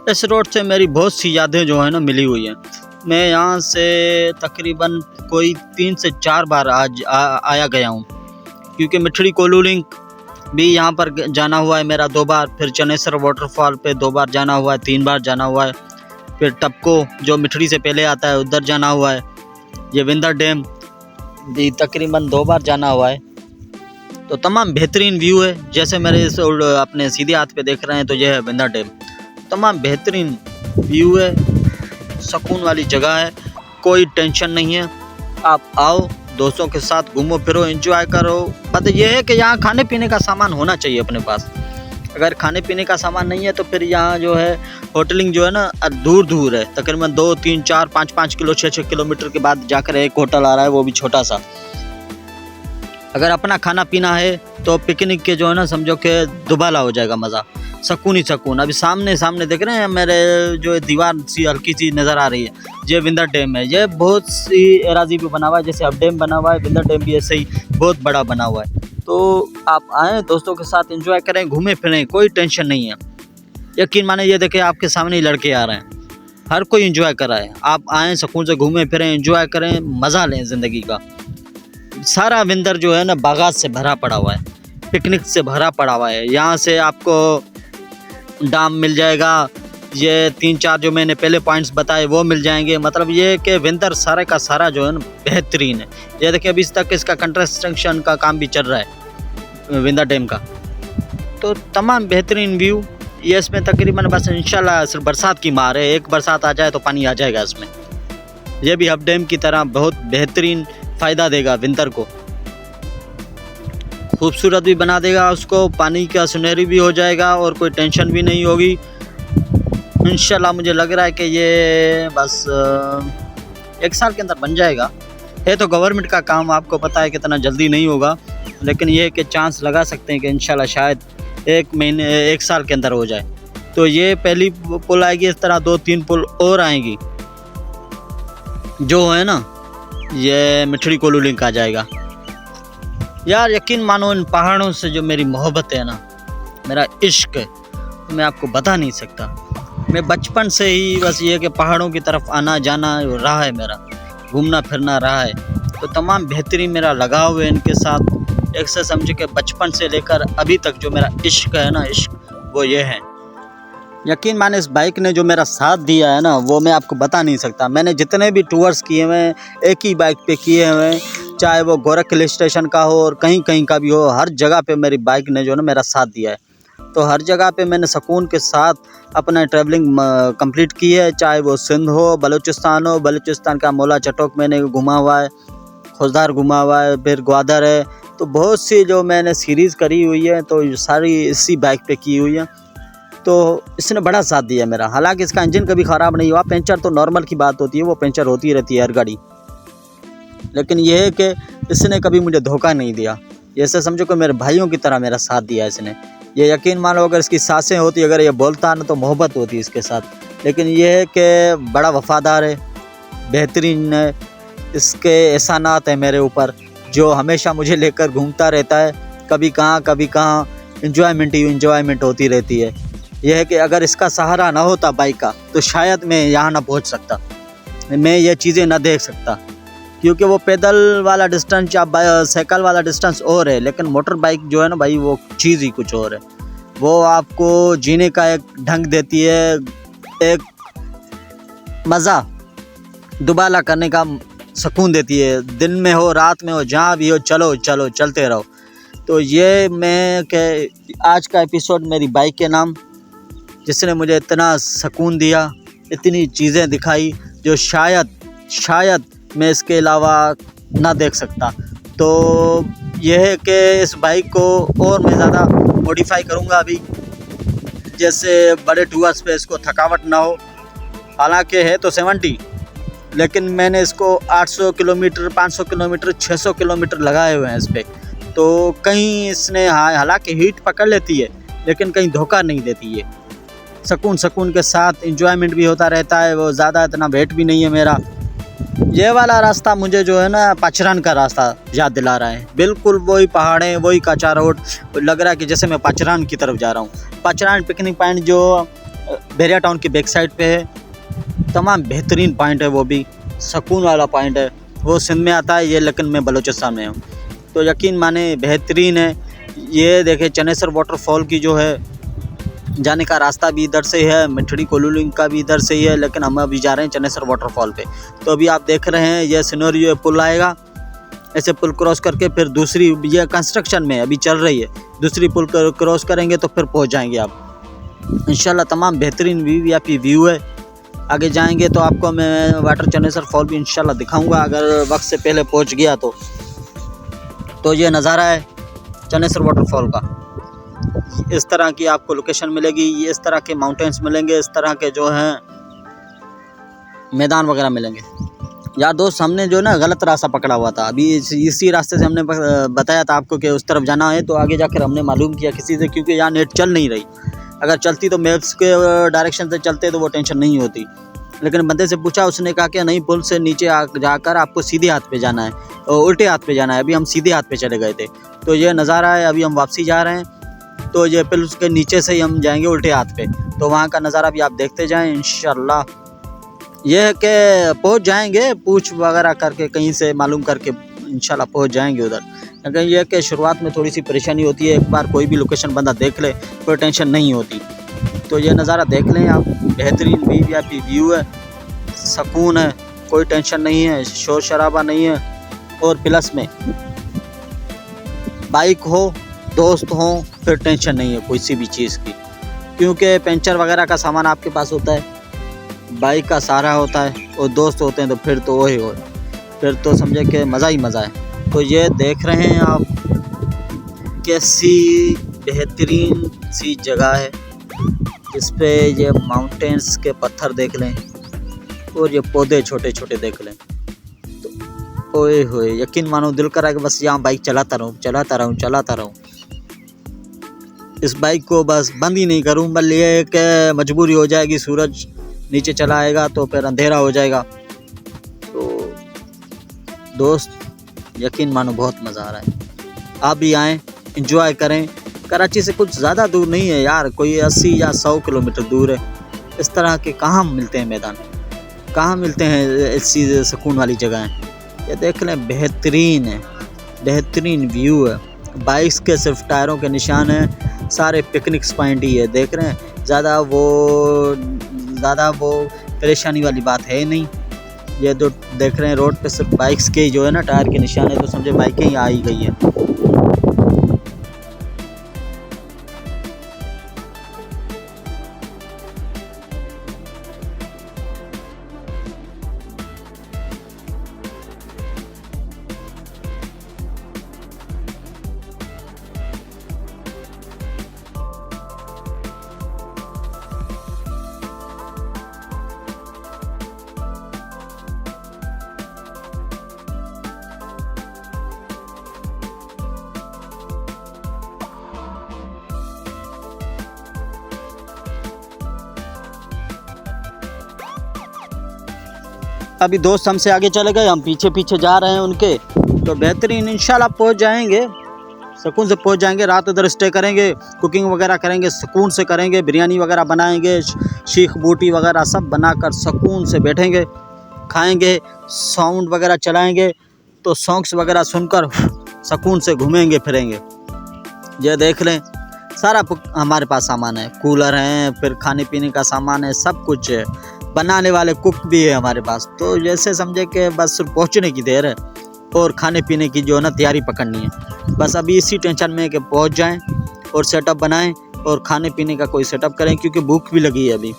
इस रोड से मेरी बहुत सी यादें जो है ना मिली हुई हैं। मैं यहाँ से तकरीबन कोई 3 से 4 बार आया गया हूँ, क्योंकि मिठड़ी कोल्लू लिंक भी यहाँ पर जाना हुआ है मेरा 2 बार, फिर चनेसर वाटरफॉल पे 2 बार जाना हुआ है, 3 बार जाना हुआ है, फिर टपको जो मिठड़ी से पहले आता है उधर जाना हुआ है, ये विंदर डैम भी तकरीबन 2 बार जाना हुआ है। तो तमाम बेहतरीन व्यू है, जैसे मेरे इस अपने सीधे हाथ पे देख रहे हैं तो यह है विंदर डैम। तमाम बेहतरीन व्यू है, सुकून वाली जगह है, कोई टेंशन नहीं है। आप आओ दोस्तों के साथ, घूमो फिरो, एंजॉय करो। बात यह है कि यहाँ खाने पीने का सामान होना चाहिए अपने पास। अगर खाने पीने का सामान नहीं है तो फिर यहाँ जो है होटलिंग जो है ना दूर दूर है, तकरीबन 2, 3, 4, 5 किलो 6 किलोमीटर के बाद जाकर एक होटल आ रहा है, वो भी छोटा सा। अगर अपना खाना पीना है तो पिकनिक के जो है ना समझो कि दुबाला हो जाएगा मज़ा, सुकून ही सुकून। अभी सामने सामने देख रहे हैं मेरे जो दीवार सी हल्की सी नज़र आ रही है, ये विंदर डैम है। ये बहुत सी एराजी भी बना हुआ है, जैसे अब डैम बना हुआ है, विंदर डैम भी ऐसे ही बहुत बड़ा बना हुआ है। तो आप आएँ दोस्तों के साथ, एंजॉय करें, घूमें फिरें, कोई टेंशन नहीं है। यकीन माने ये देखें आपके सामने ही लड़के आ रहे हैं, हर कोई एंजॉय कर रहा है। आप आएँ, सुकून से घूमें फिरें, एंजॉय करें, मज़ा लें ज़िंदगी का। सारा विंदर जो है ना बागात से भरा पड़ा हुआ है, पिकनिक से भरा पड़ा हुआ है। यहाँ से आपको डाम मिल जाएगा, ये 3-4 जो मैंने पहले पॉइंट्स बताए वो मिल जाएंगे। मतलब ये कि विंदर सारे का सारा जो है ना बेहतरीन है। ये देखिए अभी तक इसका कंस्ट्रक्शन का काम भी चल रहा है विंदर डैम का। तो तमाम बेहतरीन व्यू ये इसमें तकरीबन बस इंशाल्लाह सिर्फ बरसात की मार है, एक बरसात आ जाए तो पानी आ जाएगा इसमें। ये भी अब डैम की तरह बहुत बेहतरीन फ़ायदा देगा विंतर को, खूबसूरत भी बना देगा उसको, पानी का सुनहरी भी हो जाएगा और कोई टेंशन भी नहीं होगी इंशाल्लाह। मुझे लग रहा है कि ये बस 1 साल के अंदर बन जाएगा। है तो गवर्नमेंट का काम, आपको पता है कितना जल्दी नहीं होगा, लेकिन ये कि चांस लगा सकते हैं कि इंशाल्लाह शायद 1 साल के अंदर हो जाए। तो ये पहली पुल आएगी, इस तरह 2-3 पुल और आएंगी जो है ना ये मिठड़ी कोल्लू लिंक आ जाएगा। यार यकीन मानो इन पहाड़ों से जो मेरी मोहब्बत है ना, मेरा इश्क है, तो मैं आपको बता नहीं सकता। मैं बचपन से ही बस ये कि पहाड़ों की तरफ आना जाना रहा है, मेरा घूमना फिरना रहा है। तो तमाम बेहतरीन मेरा लगाव है इनके साथ। एक से समझे कि बचपन से लेकर अभी तक जो मेरा इश्क है ना, इश्क वो ये है। यकीन माने इस बाइक ने जो मेरा साथ दिया है ना, वो मैं आपको बता नहीं सकता। मैंने जितने भी टूर्स किए हुए हैं एक ही बाइक पे किए हुए हैं, चाहे वो गोरख हिल स्टेशन का हो और कहीं कहीं का भी हो, हर जगह पे मेरी बाइक ने जो है ना मेरा साथ दिया है। तो हर जगह पे मैंने सुकून के साथ अपना ट्रैवलिंग कंप्लीट की है, चाहे वो सिंध हो, बलूचिस्तान हो। बलूचिस्तान का मौला चटोक मैंने घुमा हुआ है, खुजदार घुमा हुआ है, फिर ग्वादर है। तो बहुत सी जो मैंने सीरीज़ करी हुई है तो सारी इसी बाइक पे की हुई है। तो इसने बड़ा साथ दिया मेरा। हालांकि इसका इंजन कभी ख़राब नहीं हुआ, पंचर तो नॉर्मल की बात होती है, वो पंचर होती रहती है हर गाड़ी। लेकिन यह है कि इसने कभी मुझे धोखा नहीं दिया। जैसे समझो कि मेरे भाइयों की तरह मेरा साथ दिया इसने। ये यकीन मानो अगर इसकी सांसें होती, अगर ये बोलता ना तो मोहब्बत होती इसके साथ। लेकिन यह है कि बड़ा वफ़ादार है, बेहतरीन है। इसके एहसानात हैं मेरे ऊपर जो हमेशा मुझे लेकर घूमता रहता है, कभी कहाँ इंजॉयमेंट होती रहती है। यह है कि अगर इसका सहारा ना होता बाइक का तो शायद मैं यहाँ ना पहुँच सकता, मैं ये चीज़ें ना देख सकता। क्योंकि वो पैदल वाला डिस्टेंस या साइकिल वाला डिस्टेंस और है, लेकिन मोटर बाइक जो है ना भाई वो चीज़ ही कुछ और है। वो आपको जीने का एक ढंग देती है, एक मज़ा दुबाला करने का सुकून देती है। दिन में हो रात में हो जहाँ भी हो, चलो चलो चलते रहो। तो ये मैं कि आज का एपिसोड मेरी बाइक के नाम, जिसने मुझे इतना सुकून दिया, इतनी चीज़ें दिखाई जो शायद मैं इसके अलावा ना देख सकता। तो यह है कि इस बाइक को और मैं ज़्यादा मॉडिफाई करूँगा अभी, जैसे बड़े टूर्स पे इसको थकावट ना हो। हालांकि है तो 70, लेकिन मैंने इसको 800 किलोमीटर, 500 किलोमीटर, 600 किलोमीटर लगाए हुए हैं इस पर। तो कहीं इसने हालांकि हीट पकड़ लेती है, लेकिन कहीं धोखा नहीं देती है। सुकून के साथ एंजॉयमेंट भी होता रहता है। वो ज़्यादा इतना वेट भी नहीं है मेरा। ये वाला रास्ता मुझे जो है ना पचरान का रास्ता याद दिला रहा है। बिल्कुल वही पहाड़ें, वही कच्चा रोड, लग रहा है कि जैसे मैं पचरान की तरफ जा रहा हूँ। पचरान पिकनिक पॉइंट जो बैरिया टाउन की बैक साइड पे है। तमाम बेहतरीन पॉइंट है, वो भी सुकून वाला पॉइंट है। वो सिंध में आता है ये, लेकिन मैं बलूचिस्तान में हूँ। तो यकीन माने बेहतरीन है। ये देखे चनेसर वाटरफॉल की जो है जाने का रास्ता भी इधर से ही है, मिठड़ी कोलू का भी इधर से ही है, लेकिन हम अभी जा रहे हैं चनेसर वाटरफॉल पे। तो अभी आप देख रहे हैं ये सिनेरियो, पुल आएगा, ऐसे पुल क्रॉस करके फिर दूसरी, ये कंस्ट्रक्शन में अभी चल रही है, दूसरी पुल क्रॉस करेंगे तो फिर पहुंच जाएंगे आप इंशाल्लाह। तमाम बेहतरीन व्यू है। आगे जाएंगे तो आपको मैं वाटर चनेसर फॉल भी इंशाल्लाह दिखाऊंगा, अगर वक्त से पहले पहुंच गया तो ये नज़ारा है चनेसर वाटरफॉल का। इस तरह की आपको लोकेशन मिलेगी, इस तरह के माउंटेन्स मिलेंगे, इस तरह के जो हैं मैदान वगैरह मिलेंगे। यार दोस्त, हमने जो ना गलत रास्ता पकड़ा हुआ था। अभी इसी रास्ते से हमने बताया था आपको कि उस तरफ जाना है, तो आगे जाकर हमने मालूम किया किसी से, क्योंकि यहाँ नेट चल नहीं रही। अगर चलती तो मैप्स के डायरेक्शन से चलते तो वो टेंशन नहीं होती, लेकिन बंदे से पूछा, उसने कहा कि नहीं, पुल से नीचे जाकर आपको सीधे हाथ पे जाना है, उल्टे हाथ पे जाना है। अभी हम सीधे हाथ पे चले गए थे। तो ये नज़ारा है। अभी हम वापसी जा रहे हैं, तो ये पुल के नीचे से ही हम जाएंगे उल्टे हाथ पे। तो वहाँ का नज़ारा भी आप देखते जाएं इंशाल्लाह। ये है कि पहुँच जाएंगे, पूछ वगैरह करके कहीं से मालूम करके इंशाल्लाह पहुँच जाएंगे उधर। लेकिन यह है कि शुरुआत में थोड़ी सी परेशानी होती है। एक बार कोई भी लोकेशन बंदा देख ले, कोई टेंशन नहीं होती। तो ये नज़ारा देख लें आप, बेहतरीन व्यू है, सुकून है, कोई टेंशन नहीं है, शोर शराबा नहीं है। और प्लस में बाइक हो, दोस्त हो, फिर टेंशन नहीं है कोई सी भी चीज़ की, क्योंकि पंचर वगैरह का सामान आपके पास होता है, बाइक का सहारा होता है, और दोस्त होते हैं तो फिर तो वही हो, फिर तो समझे कि मज़ा ही मज़ा है। तो ये देख रहे हैं आप कैसी बेहतरीन सी जगह है, इस पे ये माउंटेन्स के पत्थर देख लें और ये पौधे छोटे छोटे देख लें, तो ओए होए, यकीन मानो दिल करा कि बस यहाँ बाइक चलाता रहूँ। इस बाइक को बस बंद ही नहीं करूँ, बस ये एक मजबूरी हो जाएगी, सूरज नीचे चला आएगा तो फिर अंधेरा हो जाएगा। तो दोस्त यकीन मानो बहुत मज़ा आ रहा है, आप भी आएँ, एंजॉय करें। कराची से कुछ ज़्यादा दूर नहीं है यार, कोई 80 या 100 किलोमीटर दूर है। इस तरह के कहाँ मिलते हैं मैदान, कहाँ मिलते हैं ऐसी सुकून वाली जगहें। ये देख लें, बेहतरीन है, बेहतरीन व्यू है। बाइक्स के सिर्फ टायरों के निशान हैं, सारे पिकनिक पॉइंट ही है, देख रहे हैं। ज़्यादा वो परेशानी वाली बात है नहीं। ये तो देख रहे हैं रोड पे सिर्फ बाइक्स के जो है ना टायर के निशान है, तो समझे बाइकें ही आ ही गई हैं। अभी दोस्त हमसे आगे चले गए, हम पीछे पीछे जा रहे हैं उनके। तो बेहतरीन इंशाल्लाह पहुंच जाएंगे, सुकून से पहुंच जाएंगे। रात उधर स्टे करेंगे, कुकिंग वगैरह करेंगे, सुकून से करेंगे, बिरयानी वगैरह बनाएंगे, शीख बूटी वगैरह सब बनाकर सुकून से बैठेंगे, खाएंगे, साउंड वगैरह चलाएंगे, तो सॉन्ग्स वगैरह सुनकर सुकून से घूमेंगे फिरेंगे। ये देख लें, सारा हमारे पास सामान है, कूलर हैं, फिर खाने पीने का सामान है, सब कुछ है, बनाने वाले कुक भी है हमारे पास। तो जैसे समझे कि बस पहुंचने की देर है और खाने पीने की जो है ना तैयारी पकड़नी है। बस अभी इसी टेंशन में है कि पहुंच जाएं और सेटअप बनाएं और खाने पीने का कोई सेटअप करें, क्योंकि भूख भी लगी है अभी।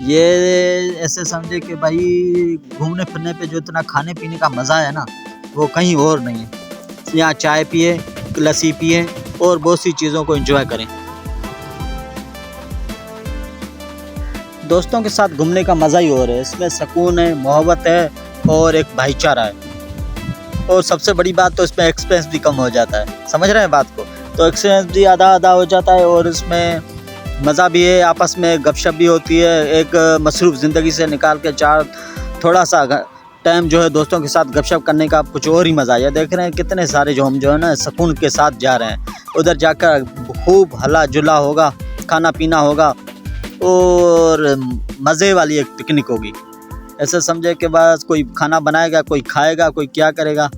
ये ऐसे समझे कि भाई घूमने फिरने पे जो इतना खाने पीने का मज़ा है ना, वो कहीं और नहीं है। यहाँ चाय पिए, लस्सी पिए और बहुत सी चीज़ों को एंजॉय करें। दोस्तों के साथ घूमने का मज़ा ही और है, इसमें सुकून है, मोहब्बत है और एक भाईचारा है। और सबसे बड़ी बात तो इसमें एक्सपेंस भी कम हो जाता है, समझ रहे हैं बात को। तो एक्सपेंस भी आधा हो जाता है और इसमें मज़ा भी है, आपस में गपशप भी होती है। एक मसरूफ़ ज़िंदगी से निकाल के थोड़ा सा टाइम जो है दोस्तों के साथ गपशप करने का कुछ और ही मज़ा है। देख रहे हैं कितने सारे जो हम जो है ना सुकून के साथ जा रहे हैं, उधर जाकर खूब हल्ला जुला होगा, खाना पीना होगा और मज़े वाली एक पिकनिक होगी। ऐसा समझे कि बस कोई खाना बनाएगा, कोई खाएगा, कोई क्या करेगा।